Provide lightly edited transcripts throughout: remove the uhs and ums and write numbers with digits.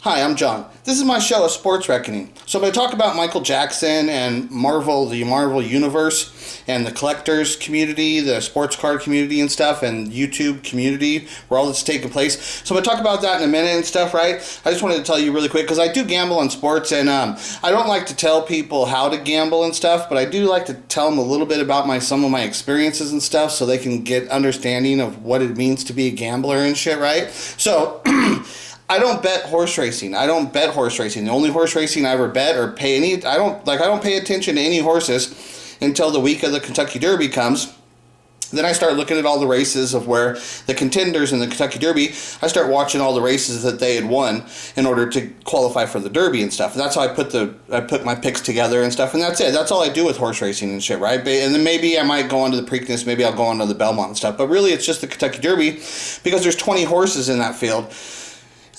Hi, I'm John. This is my show, A Sports Reckoning. So I'm going to talk about Michael Jackson and Marvel, the Marvel Universe, and the collectors community, the sports card community and stuff, and YouTube community, where all this is taking place. So I'm going to talk about that in a minute and stuff, right? I just wanted to tell you really quick, because I do gamble on sports, and I don't like to tell people how to gamble and stuff, but I do like to tell them a little bit about some of my experiences and stuff, so they can get understanding of what it means to be a gambler and shit, right? So I don't bet horse racing. I don't bet horse racing. The only horse racing I ever bet or pay any, I don't pay attention to any horses until the week of the Kentucky Derby comes. Then I start looking at all the races of where the contenders in the Kentucky Derby, I start watching all the races that they had won in order to qualify for the Derby and stuff. And that's how I put my picks together and stuff. And that's it. That's all I do with horse racing and shit, right? And then maybe I might go on to the Preakness, maybe I'll go on to the Belmont and stuff. But really it's just the Kentucky Derby, because there's 20 horses in that field.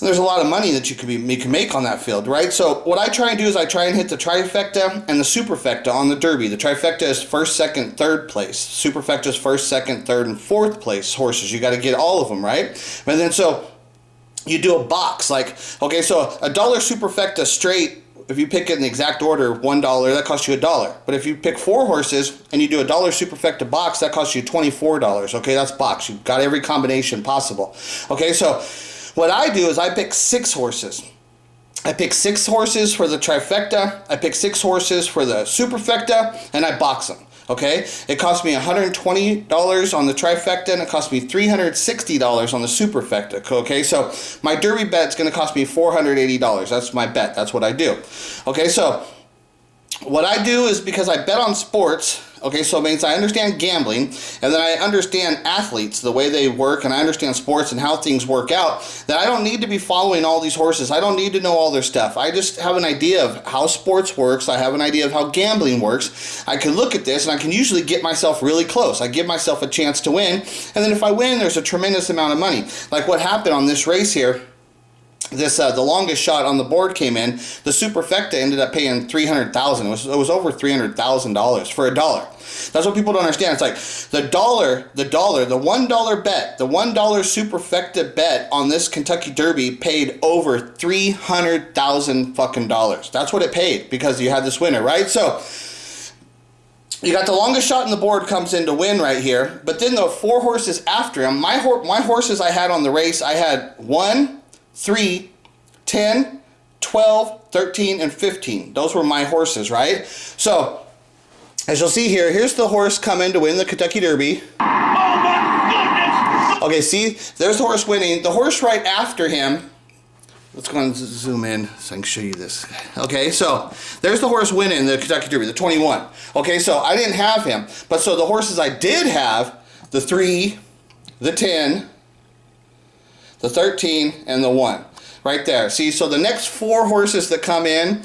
And there's a lot of money that you can make on that field, right? So what I try and do is I try and hit the trifecta and the superfecta on the Derby. The trifecta is first, second, third place. Superfecta is first, second, third, and fourth place horses. You got to get all of them, right? And then so you do a box. Like, okay, so $1 superfecta straight, if you pick it in the exact order, $1, that costs you $1. But if you pick 4 horses and you do $1 superfecta box, that costs you $24. Okay, that's box. You've got every combination possible. Okay, so what I do is I pick 6 horses. I pick 6 horses for the trifecta, I pick 6 horses for the superfecta, and I box them. Okay? It costs me $120 on the trifecta, and it costs me $360 on the superfecta. Okay? So my Derby bet's going to cost me $480. That's my bet. That's what I do. Okay? So what I do is, because I bet on sports, okay, so it means I understand gambling, and then I understand athletes, the way they work, and I understand sports and how things work out, that I don't need to be following all these horses. I don't need to know all their stuff. I just have an idea of how sports works. I have an idea of how gambling works. I can look at this, and I can usually get myself really close. I give myself a chance to win, and then if I win, there's a tremendous amount of money. Like what happened on this race here. The longest shot on the board came in. The superfecta ended up paying $300,000. It was over $300,000 for $1. That's what people don't understand. It's like the $1 bet, the $1 superfecta bet on this Kentucky Derby paid over $300,000 fucking dollars. That's what it paid, because you had this winner, right? So you got the longest shot on the board comes in to win right here, but then the 4 horses after him, my horses I had on the race, I had 1, 3, 10, 12, 13, and 15. Those were my horses, right? So, as you'll see here, here's the horse coming to win the Kentucky Derby. Oh my goodness! Okay, see? There's the horse winning. The horse right after him, let's go and zoom in so I can show you this. Okay, so there's the horse winning the Kentucky Derby, the 21. Okay, so I didn't have him. But so the horses I did have, the 3, the 10, the 13, and the 1. Right there. See, so the next 4 horses that come in,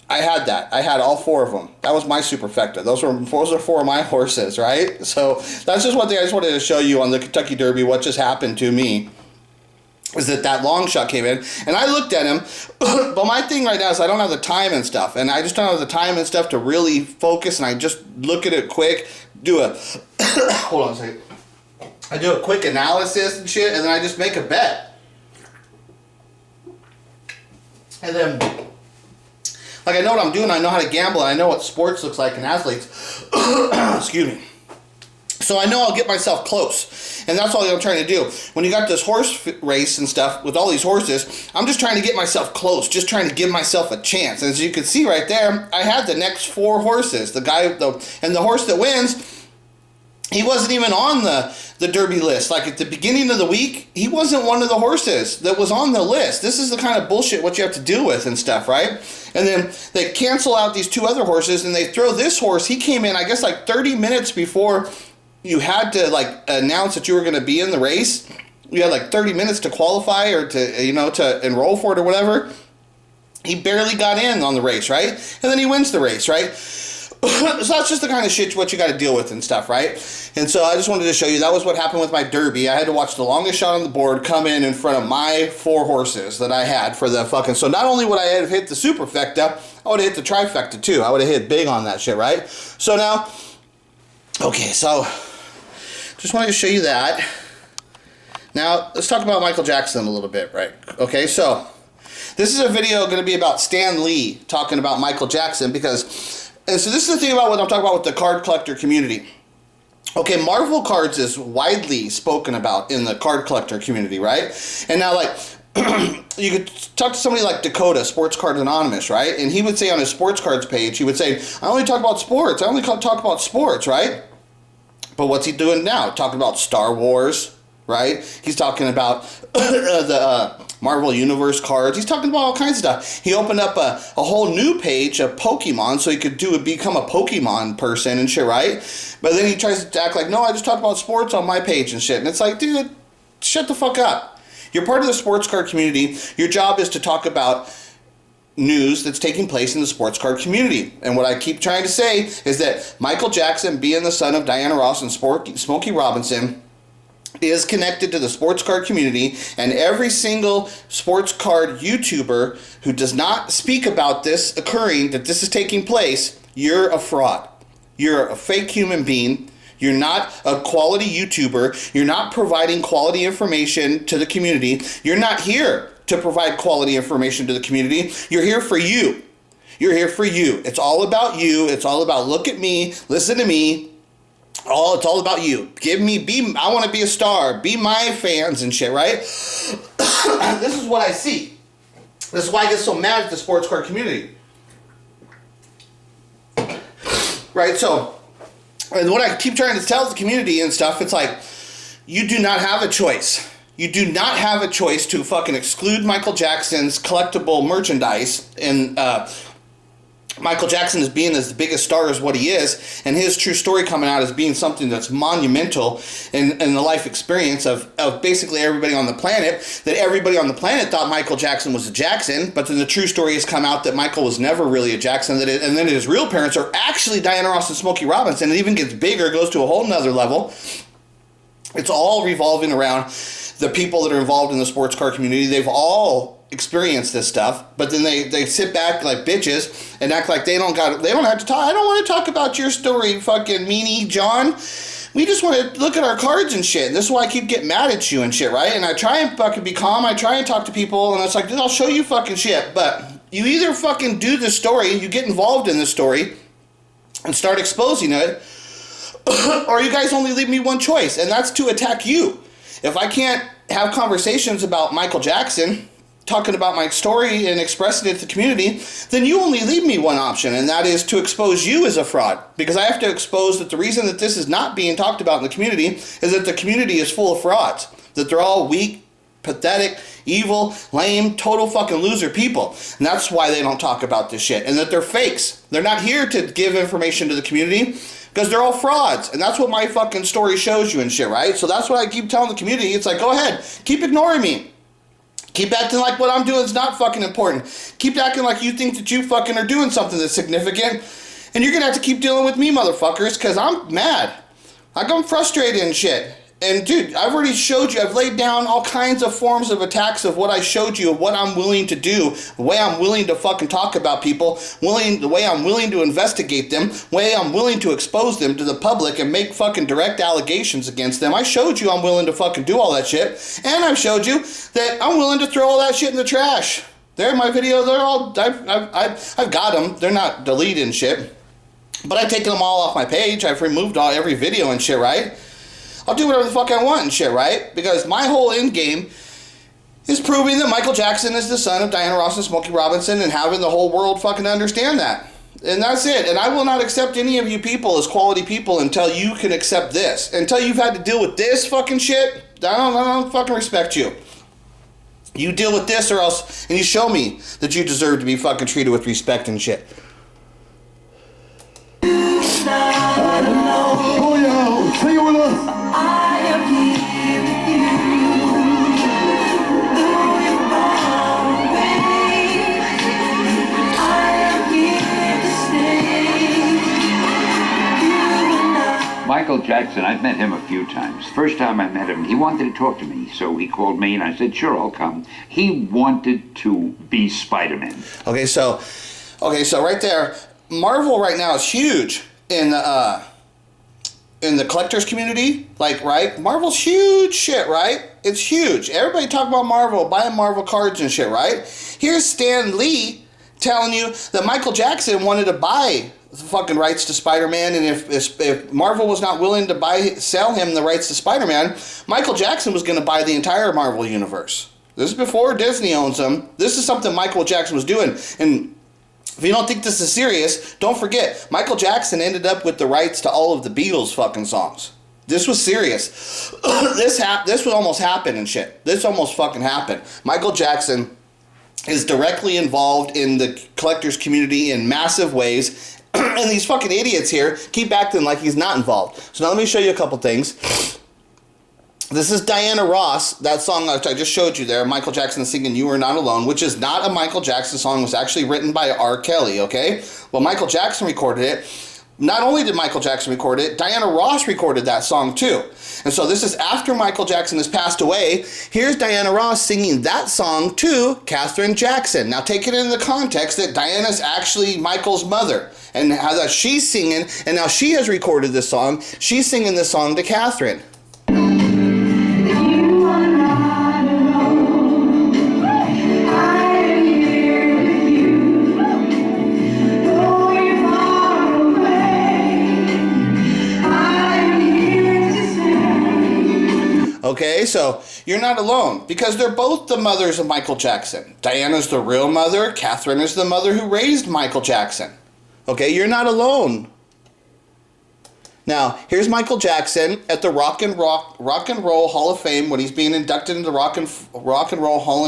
I had that. I had all 4 of them. That was my superfecta. Those are 4 of my horses, right? So that's just one thing I just wanted to show you on the Kentucky Derby, what just happened to me. Is that long shot came in, and I looked at him, but my thing right now is I don't have the time and stuff, and I just don't have the time and stuff to really focus, and I just look at it quick, do a, hold on a second. I do a quick analysis and shit, and then I just make a bet. And then, like, I know what I'm doing, I know how to gamble, and I know what sports looks like in athletes. Excuse me. So I know I'll get myself close. And that's all I'm trying to do. When you got this horse race and stuff with all these horses, I'm just trying to get myself close, just trying to give myself a chance. And as you can see right there, I had the next 4 horses. And the horse that wins, he wasn't even on the Derby list. Like at the beginning of the week, he wasn't one of the horses that was on the list. This is the kind of bullshit what you have to deal with and stuff, right? And then they cancel out these 2 other horses, and they throw this horse. He came in, I guess, like 30 minutes before you had to like announce that you were going to be in the race. You had like 30 minutes to qualify or to enroll for it or whatever. He barely got in on the race, right? And then he wins the race, right? So that's just the kind of shit what you got to deal with and stuff, right? And so I just wanted to show you that was what happened with my Derby. I had to watch the longest shot on the board come in front of my 4 horses that I had for the fucking. So not only would I have hit the superfecta, I would have hit the trifecta too. I would have hit big on that shit, right? So now, okay, so just wanted to show you that. Now let's talk about Michael Jackson a little bit, right? Okay, so This is a video going to be about Stan Lee talking about Michael Jackson because, and so this is the thing about what I'm talking about with the card collector community. Okay, Marvel cards is widely spoken about in the card collector community, right? And now, like, you could talk to somebody like Dakota, Sports Cards Anonymous, right? And he would say on his sports cards page, he would say, I only talk about sports. I only talk about sports, right? But what's he doing now? Talking about Star Wars, right? He's talking about the Marvel Universe cards. He's talking about all kinds of stuff. He opened up a whole new page of Pokemon so he could become a Pokemon person and shit, right? But then he tries to act like, no, I just talk about sports on my page and shit. And it's like, dude, shut the fuck up. You're part of the sports card community. Your job is to talk about news that's taking place in the sports card community. And what I keep trying to say is that Michael Jackson, being the son of Diana Ross and Smokey Robinson, is connected to the sports card community, and every single sports card YouTuber who does not speak about this occurring, that this is taking place, you're a fraud. You're a fake human being. You're not a quality YouTuber. You're not providing quality information to the community. You're not here to provide quality information to the community. You're here for you. You're here for you. It's all about you. It's all about look at me, listen to me. It's all about you. I want to be a star. Be my fans and shit, right? This is what I see. This is why I get so mad at the sports card community. Right, so, and what I keep trying to tell the community and stuff, it's like, you do not have a choice. You do not have a choice to fucking exclude Michael Jackson's collectible merchandise and Michael Jackson is being as the biggest star as what he is, and his true story coming out as being something that's monumental in the life experience of basically everybody on the planet, that everybody on the planet thought Michael Jackson was a Jackson, but then the true story has come out that Michael was never really a Jackson, and then his real parents are actually Diana Ross and Smokey Robinson. It even gets bigger, goes to a whole nother level. It's all revolving around the people that are involved in the sports car community. They've all experience this stuff, but then they sit back like bitches and act like they don't have to talk. I don't want to talk about your story, fucking meanie John. We just want to look at our cards and shit. And this is why I keep getting mad at you and shit, right? And I try and fucking be calm. I try and talk to people, and it's like, dude, I'll show you fucking shit. But you either fucking do the story, you get involved in the story and start exposing it, or you guys only leave me one choice, and that's to attack you. If I can't have conversations about Michael Jackson, talking about my story and expressing it to the community, then you only leave me one option, and that is to expose you as a fraud. Because I have to expose that the reason that this is not being talked about in the community is that the community is full of frauds. That they're all weak, pathetic, evil, lame, total fucking loser people. And that's why they don't talk about this shit. And that they're fakes. They're not here to give information to the community because they're all frauds. And that's what my fucking story shows you and shit, right? So that's what I keep telling the community. It's like, go ahead, keep ignoring me. Keep acting like what I'm doing is not fucking important. Keep acting like you think that you fucking are doing something that's significant. And you're going to have to keep dealing with me, motherfuckers, because I'm mad. I'm frustrated and shit. And dude, I've already showed you, I've laid down all kinds of forms of attacks of what I showed you, of what I'm willing to do, the way I'm willing to fucking talk about people, the way I'm willing to investigate them, the way I'm willing to expose them to the public and make fucking direct allegations against them. I showed you I'm willing to fucking do all that shit. And I've showed you that I'm willing to throw all that shit in the trash. They're my videos, they're all, I've got them. They're not deleted and shit. But I've taken them all off my page. I've removed every video and shit, right? I'll do whatever the fuck I want and shit, right? Because my whole end game is proving that Michael Jackson is the son of Diana Ross and Smokey Robinson and having the whole world fucking understand that. And that's it. And I will not accept any of you people as quality people until you can accept this. Until you've had to deal with this fucking shit, I don't fucking respect you. You deal with this or else, and you show me that you deserve to be fucking treated with respect and shit. Oh yeah, sing it with us. I am here with you. Though you're far away, I am here to stay. Michael Jackson, I've met him a few times. First time I met him, he wanted to talk to me, so he called me and I said, sure, I'll come. He wanted to be Spider-Man. Okay, so right there, Marvel right now is huge in in the collectors community, like, right, Marvel's huge shit, right? It's huge. Everybody talk about Marvel, buying Marvel cards and shit, right? Here's Stan Lee telling you that Michael Jackson wanted to buy the fucking rights to Spider-Man, and if Marvel was not willing to sell him the rights to Spider-Man, Michael Jackson was going to buy the entire Marvel universe. This is before Disney owns them. This is something Michael Jackson was doing, and if you don't think this is serious, don't forget, Michael Jackson ended up with the rights to all of the Beatles fucking songs. This was serious. This would almost happen and shit. This almost fucking happened. Michael Jackson is directly involved in the collectors community in massive ways, and these fucking idiots here keep acting like he's not involved. So now let me show you a couple things. This is Diana Ross, that song I just showed you there, Michael Jackson singing You Are Not Alone, which is not a Michael Jackson song. It was actually written by R. Kelly, okay? Well, Michael Jackson recorded it. Not only did Michael Jackson record it, Diana Ross recorded that song too. And so this is after Michael Jackson has passed away. Here's Diana Ross singing that song to Katherine Jackson. Now take it in the context that Diana's actually Michael's mother. And how that she's singing, and now she has recorded this song. She's singing this song to Katherine. You are not alone. I am here with you. Though you're far away, I am here to stay. Okay, so you're not alone, because they're both the mothers of Michael Jackson. Diana's the real mother. Katherine is the mother who raised Michael Jackson. Okay, you're not alone. Now, here's Michael Jackson at the Rock and Roll Hall of Fame when he's being inducted into the Rock and Roll Hall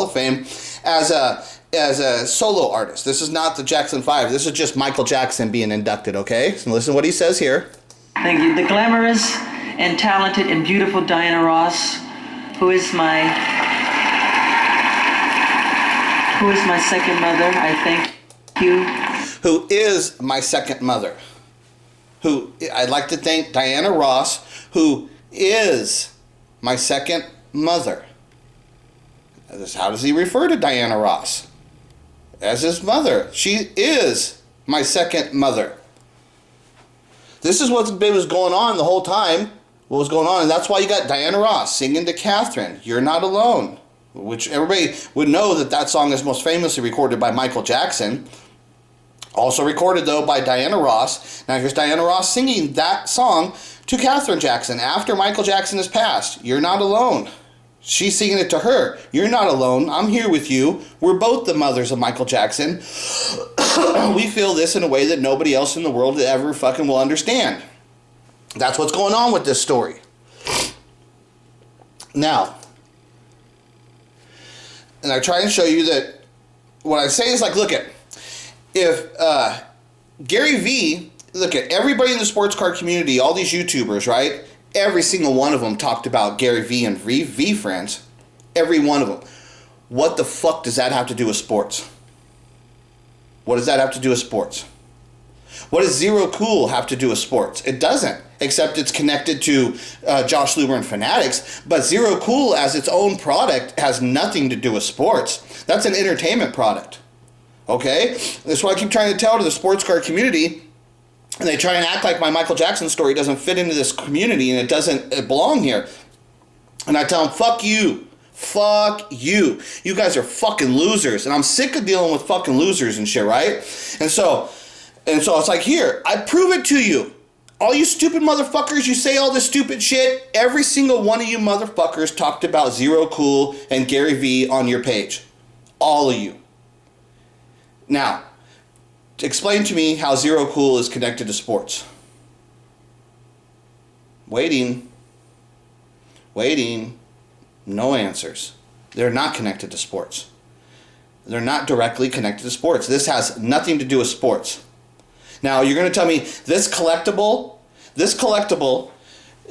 of Fame as a solo artist. This is not the Jackson 5. This is just Michael Jackson being inducted, okay? So listen to what he says here. Thank you. The glamorous and talented and beautiful Diana Ross, who is my second mother, I thank you. Who is my second mother. I'd like to thank Diana Ross, who is my second mother. How does he refer to Diana Ross? As his mother. She is my second mother. This is what was going on the whole time. What was going on, and that's why you got Diana Ross singing to Katherine, You're Not Alone, which everybody would know that song is most famously recorded by Michael Jackson. Also recorded, though, by Diana Ross. Now here's Diana Ross singing that song to Katherine Jackson after Michael Jackson has passed. You're not alone. She's singing it to her. You're not alone. I'm here with you. We're both the mothers of Michael Jackson. We feel this in a way that nobody else in the world ever fucking will understand. That's what's going on with this story. Now, and I try and show you that what I say is like, look at, if Gary V, look at everybody in the sports card community, all these YouTubers, right? Every single one of them talked about Gary V and V Friends. Every one of them. What the fuck does that have to do with sports? What does that have to do with sports? What does Zero Cool have to do with sports? It doesn't, except it's connected to Josh Luber and Fanatics. But Zero Cool as its own product has nothing to do with sports. That's an entertainment product. Okay? That's why I keep trying to tell to the sports card community, and they try and act like my Michael Jackson story doesn't fit into this community and it doesn't belong here. And I tell them, fuck you. Fuck you. You guys are fucking losers. And I'm sick of dealing with fucking losers and shit, right? And so it's like, here, I prove it to you. All you stupid motherfuckers, you say all this stupid shit. Every single one of you motherfuckers talked about Zero Cool and Gary V on your page. All of you. Now, explain to me how Zero Cool is connected to sports. Waiting. No answers. They're not connected to sports. They're not directly connected to sports. This has nothing to do with sports. Now, you're going to tell me this collectible,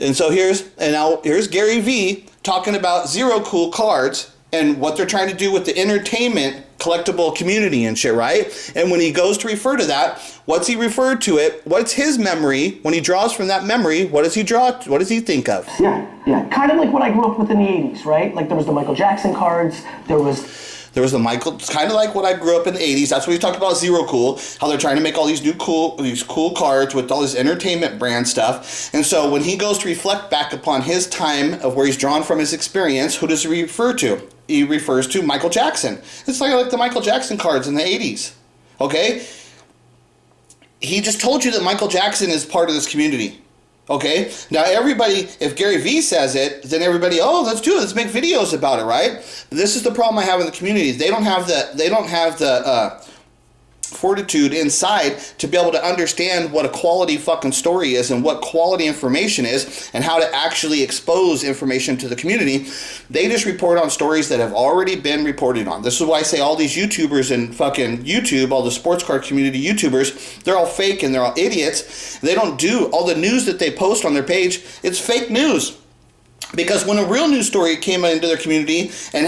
and so here's Gary V talking about Zero Cool cards and what they're trying to do with the entertainment collectible community and shit, right? And when he goes to refer to that, what's he refer to it? What's his memory? When he draws from that memory, what does he draw? What does he think of? Yeah. Kind of like what I grew up with in the 80s, right? Like there was the Michael Jackson cards, there was There was the Michael, it's kind of like what I grew up in the 80s. That's what we talked about Zero Cool, how they're trying to make all these cool cards with all this entertainment brand stuff. And so when he goes to reflect back upon his time of where he's drawn from his experience, who does he refer to? He refers to Michael Jackson. It's like the Michael Jackson cards in the 80s. Okay? He just told you that Michael Jackson is part of this community. Okay? Now everybody, if Gary Vee says it, then everybody, oh, let's do it. Let's make videos about it, right? This is the problem I have in the community. They don't have the fortitude inside to be able to understand what a quality fucking story is and what quality information is and how to actually expose information to the community. They just report on stories that have already been reported on. This is why I say all these YouTubers and fucking YouTube, all the sports card community YouTubers, they're all fake and they're all idiots. They don't do all the news that they post on their page. It's fake news. Because when a real news story came into their community and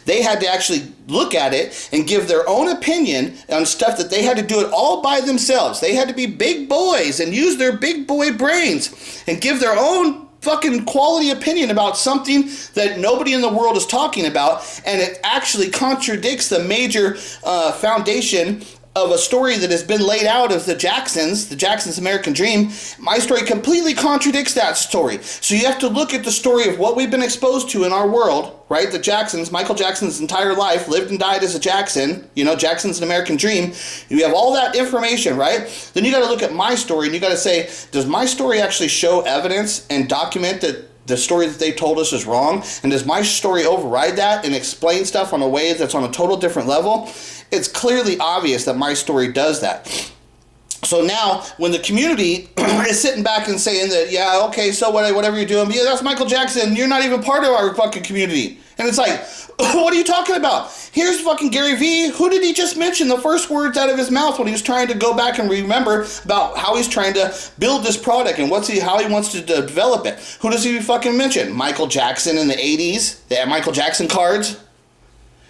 they had to actually look at it and give their own opinion on stuff that they had to do it all by themselves. They had to be big boys and use their big boy brains and give their own fucking quality opinion about something that nobody in the world is talking about, and it actually contradicts the major foundation of a story that has been laid out of the Jacksons' American Dream. My story completely contradicts that story. So you have to look at the story of what we've been exposed to in our world, right? The Jacksons, Michael Jackson's entire life, lived and died as a Jackson, Jackson's an American Dream. You have all that information, right? Then you got to look at my story and you got to say, does my story actually show evidence and document that the story that they told us is wrong? And does my story override that and explain stuff on a way that's on a total different level? It's clearly obvious that my story does that. So now, when the community is sitting back and saying that, yeah, okay, so whatever you're doing, yeah, that's Michael Jackson, you're not even part of our fucking community. And it's like, what are you talking about? Here's fucking Gary Vee. Who did he just mention the first words out of his mouth when he was trying to go back and remember about how he's trying to build this product and how he wants to develop it? Who does he fucking mention? Michael Jackson in the 80s? They had Michael Jackson cards?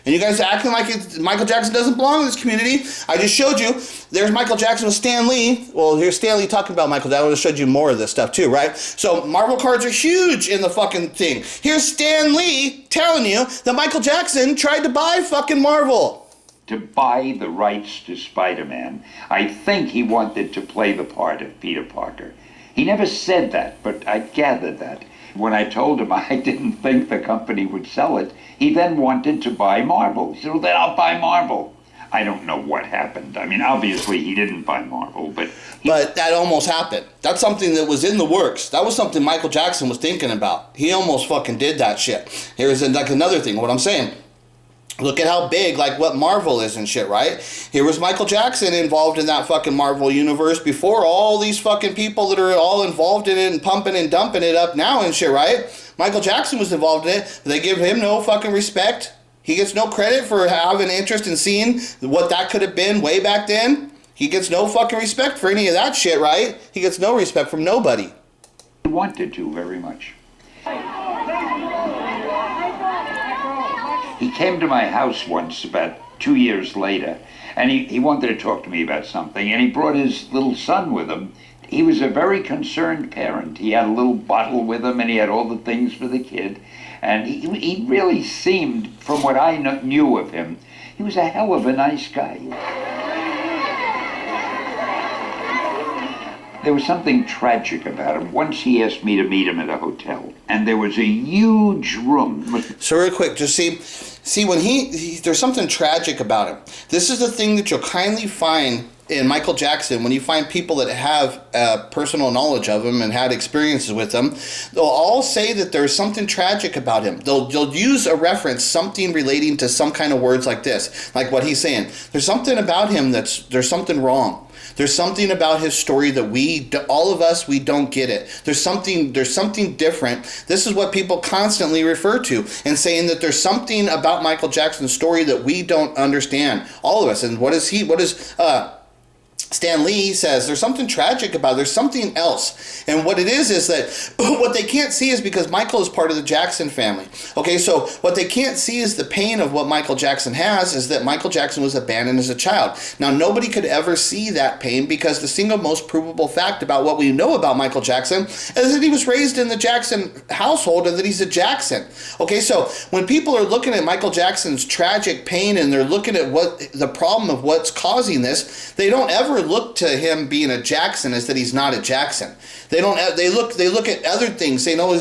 And you guys are acting like Michael Jackson doesn't belong in this community. I just showed you. There's Michael Jackson with Stan Lee. Well, here's Stan Lee talking about Michael. That would have showed you more of this stuff too, right? So Marvel cards are huge in the fucking thing. Here's Stan Lee telling you that Michael Jackson tried to buy fucking Marvel. To buy the rights to Spider-Man. I think he wanted to play the part of Peter Parker. He never said that, but I gathered that. When I told him I didn't think the company would sell it, he then wanted to buy Marvel. He said, well, then I'll buy Marvel. I don't know what happened. I mean, obviously he didn't buy Marvel, but... But that almost happened. That's something that was in the works. That was something Michael Jackson was thinking about. He almost fucking did that shit. Here's like another thing, what I'm saying. Look at how big, like, what Marvel is and shit, right? Here was Michael Jackson involved in that fucking Marvel universe before all these fucking people that are all involved in it and pumping and dumping it up now and shit, right? Michael Jackson was involved in it, but they give him no fucking respect. He gets no credit for having interest in seeing what that could have been way back then. He gets no fucking respect for any of that shit, right? He gets no respect from nobody. He wanted to very much. He came to my house once about 2 years later, and he wanted to talk to me about something, and he brought his little son with him. He was a very concerned parent. He had a little bottle with him, and he had all the things for the kid. And he really seemed, from what I knew of him, he was a hell of a nice guy. There was something tragic about him. Once he asked me to meet him at a hotel, and there was a huge room. So real quick, just see when there's something tragic about him. This is the thing that you'll kindly find in Michael Jackson when you find people that have personal knowledge of him and had experiences with him. They'll all say that there's something tragic about him. They'll use a reference, something relating to some kind of words like this, like what he's saying. There's something about him there's something wrong. There's something about his story that all of us, we don't get it. There's something different. This is what people constantly refer to and saying that there's something about Michael Jackson's story that we don't understand. All of us. And what is Stan Lee says there's something tragic about it. There's something else. And what it is that what they can't see is because Michael is part of the Jackson family. Okay, so what they can't see is the pain of what Michael Jackson has is that Michael Jackson was abandoned as a child. Now, nobody could ever see that pain because the single most provable fact about what we know about Michael Jackson is that he was raised in the Jackson household and that he's a Jackson. Okay, so when people are looking at Michael Jackson's tragic pain and they're looking at what the problem of what's causing this, they don't ever look to him being a Jackson as that he's not a Jackson. They don't. They look at other things. They know,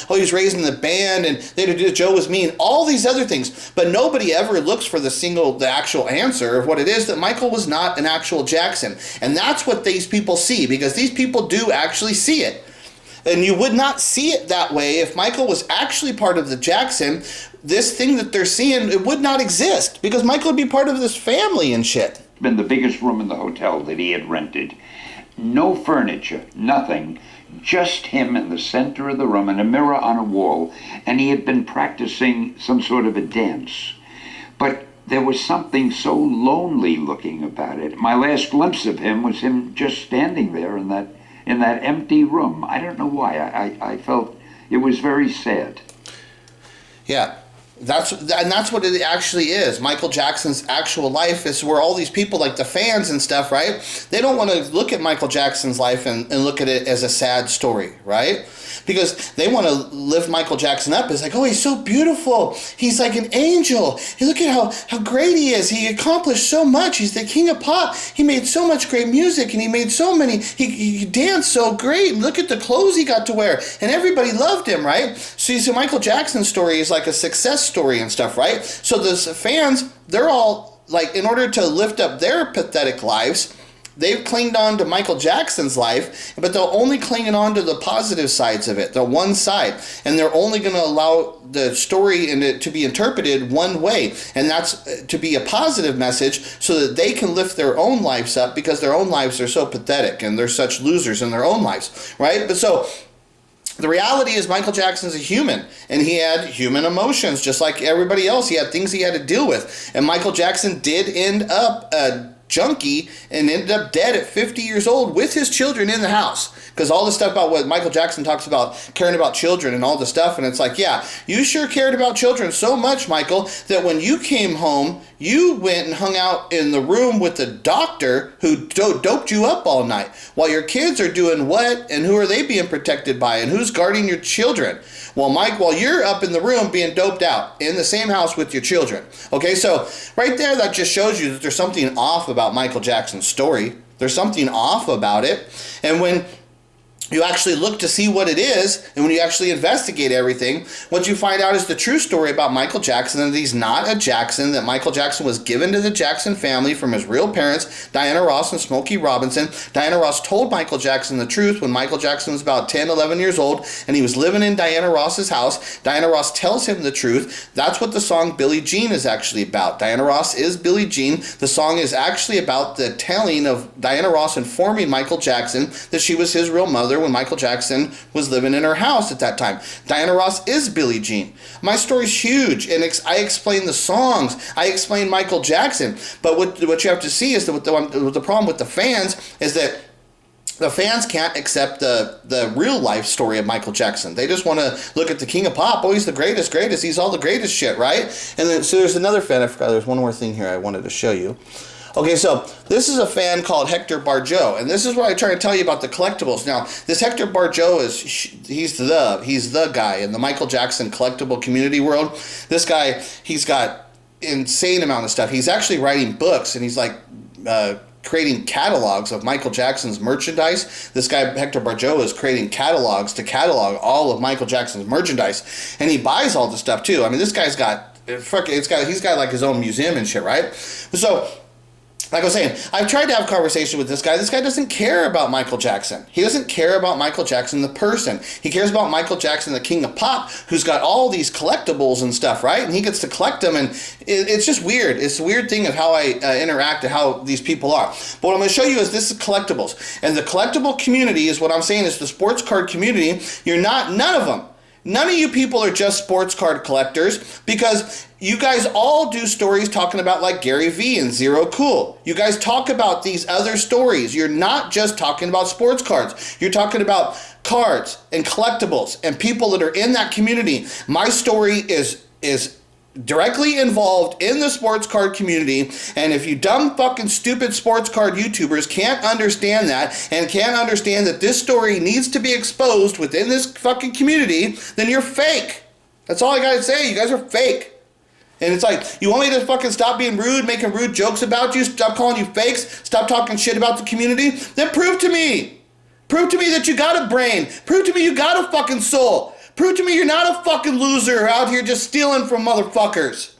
oh, he's raised in the band, and they did Joe was mean. All these other things, but nobody ever looks for the actual answer of what it is that Michael was not an actual Jackson, and that's what these people see because these people do actually see it. And you would not see it that way if Michael was actually part of the Jackson. This thing that they're seeing, it would not exist because Michael would be part of this family and shit. Been the biggest room in the hotel that he had rented. No furniture, nothing, just him in the center of the room and a mirror on a wall, and he had been practicing some sort of a dance. But there was something so lonely looking about it. My last glimpse of him was him just standing there in that empty room. I don't know why. I felt it was very sad. Yeah. That's what it actually is. Michael Jackson's actual life is where all these people, like the fans and stuff, right? They don't want to look at Michael Jackson's life and look at it as a sad story, right? Because they want to lift Michael Jackson up as like, oh, he's so beautiful. He's like an angel. Hey, look at how great he is. He accomplished so much. He's the king of pop. He made so much great music and he made so many, he danced so great. And look at the clothes he got to wear. And everybody loved him, right? So Michael Jackson's story is like a success story and stuff, right? So the fans, they're all like, in order to lift up their pathetic lives, they've clinged on to Michael Jackson's life, but they're only clinging on to the positive sides of it, the one side. And they're only going to allow the story to be interpreted one way. And that's to be a positive message so that they can lift their own lives up because their own lives are so pathetic and they're such losers in their own lives, right? But so the reality is Michael Jackson's a human, and he had human emotions just like everybody else. He had things he had to deal with. And Michael Jackson did end up a junkie and ended up dead at 50 years old with his children in the house. Because all the stuff about what Michael Jackson talks about, caring about children and all the stuff, and it's like, yeah, you sure cared about children so much, Michael, that when you came home, you went and hung out in the room with the doctor who doped you up all night. While your kids are doing what, and who are they being protected by, and who's guarding your children? Well, Mike, while you're up in the room being doped out in the same house with your children. Okay, so right there, that just shows you that there's something off about Michael Jackson's story. There's something off about it. And when you actually look to see what it is, and when you actually investigate everything, what you find out is the true story about Michael Jackson, and that he's not a Jackson, that Michael Jackson was given to the Jackson family from his real parents, Diana Ross and Smokey Robinson. Diana Ross told Michael Jackson the truth when Michael Jackson was about 10, 11 years old, and he was living in Diana Ross's house. Diana Ross tells him the truth. That's what the song Billie Jean is actually about. Diana Ross is Billie Jean. The song is actually about the telling of Diana Ross informing Michael Jackson that she was his real mother when Michael Jackson was living in her house at that time. Diana Ross is Billie Jean. My story's huge, and I explain the songs. I explain Michael Jackson. But what you have to see is that the problem with the fans is that the fans can't accept the real life story of Michael Jackson. They just want to look at the king of pop. Oh, he's the greatest. He's all the greatest shit, right? And then so there's another fan. I forgot there's one more thing here I wanted to show you. Okay, so this is a fan called Hector Barjot, and this is what I try to tell you about the collectibles. Now, this Hector Barjot he's the guy in the Michael Jackson collectible community world. This guy, he's got insane amount of stuff. He's actually writing books, and he's like creating catalogs of Michael Jackson's merchandise. This guy, Hector Barjot, is creating catalogs to catalog all of Michael Jackson's merchandise, and he buys all the stuff too. I mean, this guy's he's got like his own museum and shit, right? So, like I was saying, I've tried to have a conversation with this guy. This guy doesn't care about Michael Jackson. He doesn't care about Michael Jackson, the person. He cares about Michael Jackson, the king of pop, who's got all these collectibles and stuff, right? And he gets to collect them, and it's just weird. It's a weird thing of how I interact and how these people are. But what I'm going to show you is this is collectibles. And the collectible community is what I'm saying is the sports card community. None of them None of you people are just sports card collectors, because you guys all do stories talking about like Gary Vee and Zero Cool. You guys talk about these other stories. You're not just talking about sports cards. You're talking about cards and collectibles and people that are in that community. My story is directly involved in the sports card community, and if you dumb fucking stupid sports card YouTubers can't understand that, and can't understand that this story needs to be exposed within this fucking community, then you're fake. That's all I gotta say. You guys are fake. And it's like, you want me to fucking stop being rude, making rude jokes about you, stop calling you fakes, stop talking shit about the community? Then prove to me. Prove to me that you got a brain. Prove to me you got a fucking soul. Prove to me you're not a fucking loser out here just stealing from motherfuckers.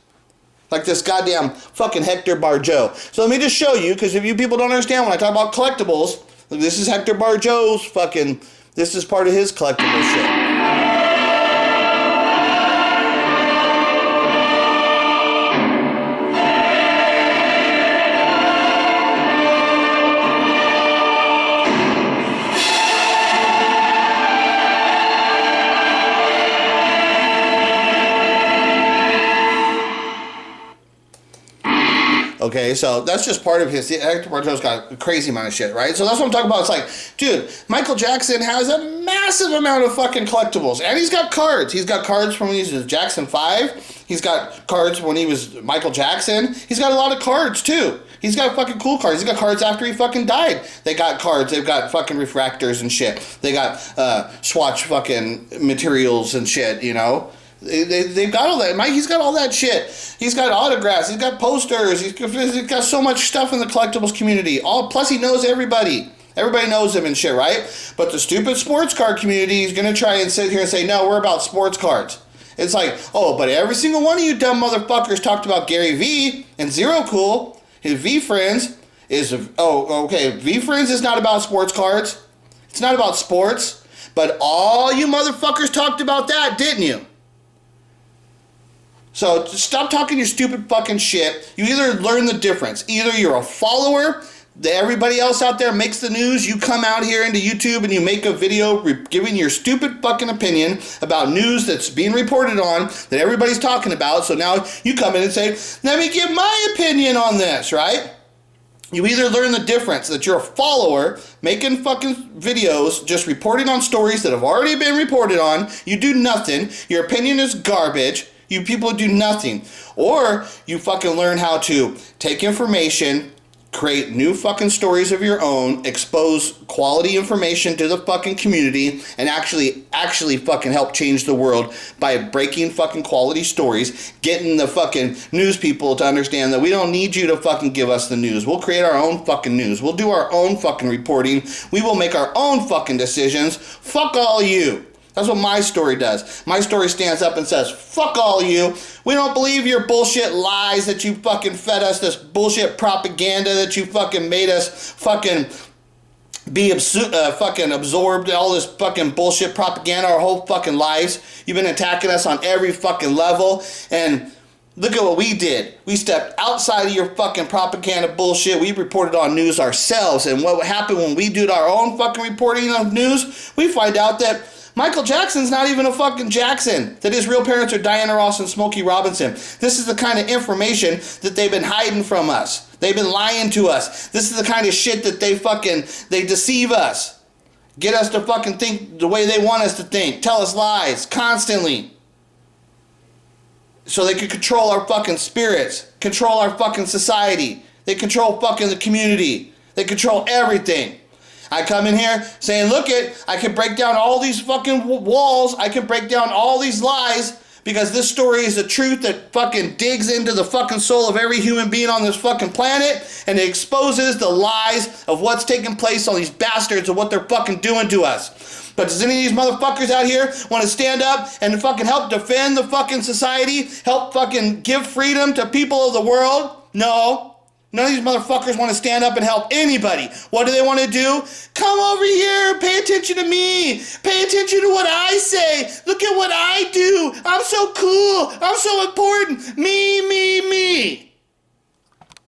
Like this goddamn fucking Hector Barjot. So let me just show you, because if you people don't understand when I talk about collectibles, this is Hector Barjot's fucking, this is part of his collectible shit. Okay, so that's just part of his. Hector Barjot's got a crazy amount of shit, right? So that's what I'm talking about. It's like, dude, Michael Jackson has a massive amount of fucking collectibles, and he's got cards. He's got cards from when he was Jackson 5. He's got cards when he was Michael Jackson. He's got a lot of cards, too. He's got fucking cool cards. He's got cards after he fucking died. They got cards. They've got fucking refractors and shit. They got swatch fucking materials and shit, you know? They've got all that. Mike, he's got all that shit. He's got autographs. He's got posters. He's got so much stuff in the collectibles community. Plus, he knows everybody. Everybody knows him and shit, right? But the stupid sports card community is going to try and sit here and say, no, we're about sports cards. It's like, oh, but every single one of you dumb motherfuckers talked about Gary Vee and Zero Cool. His V Friends is, V Friends is not about sports cards. It's not about sports. But all you motherfuckers talked about that, didn't you? So stop talking your stupid fucking shit. You either learn the difference. Either you're a follower, that everybody else out there makes the news, you come out here into YouTube and you make a video giving your stupid fucking opinion about news that's being reported on, that everybody's talking about. So now you come in and say, let me give my opinion on this, right? You either learn the difference, that you're a follower making fucking videos just reporting on stories that have already been reported on. You do nothing. Your opinion is garbage. You people do nothing. Or you fucking learn how to take information, create new fucking stories of your own, expose quality information to the fucking community, and actually fucking help change the world by breaking fucking quality stories, getting the fucking news people to understand that we don't need you to fucking give us the news. We'll create our own fucking news. We'll do our own fucking reporting. We will make our own fucking decisions. Fuck all you. That's what my story does. My story stands up and says, fuck all you. We don't believe your bullshit lies that you fucking fed us, this bullshit propaganda that you fucking made us fucking be fucking absorbed, all this fucking bullshit propaganda our whole fucking lives. You've been attacking us on every fucking level, and look at what we did. We stepped outside of your fucking propaganda bullshit. We reported on news ourselves, and what happened when we did our own fucking reporting of news, we find out that Michael Jackson's not even a fucking Jackson, that his real parents are Diana Ross and Smokey Robinson. This is the kind of information that they've been hiding from us. They've been lying to us. This is the kind of shit that they deceive us. Get us to fucking think the way they want us to think. Tell us lies constantly. So they can control our fucking spirits, control our fucking society. They control fucking the community. They control everything. I come in here saying, look I can break down all these fucking walls. I can break down all these lies because this story is the truth that fucking digs into the fucking soul of every human being on this fucking planet, and it exposes the lies of what's taking place on these bastards and what they're fucking doing to us. But does any of these motherfuckers out here want to stand up and fucking help defend the fucking society? Help fucking give freedom to people of the world? No. None of these motherfuckers want to stand up and help anybody. What do they want to do? Come over here. Pay attention to me. Pay attention to what I say. Look at what I do. I'm so cool. I'm so important. Me, me, me.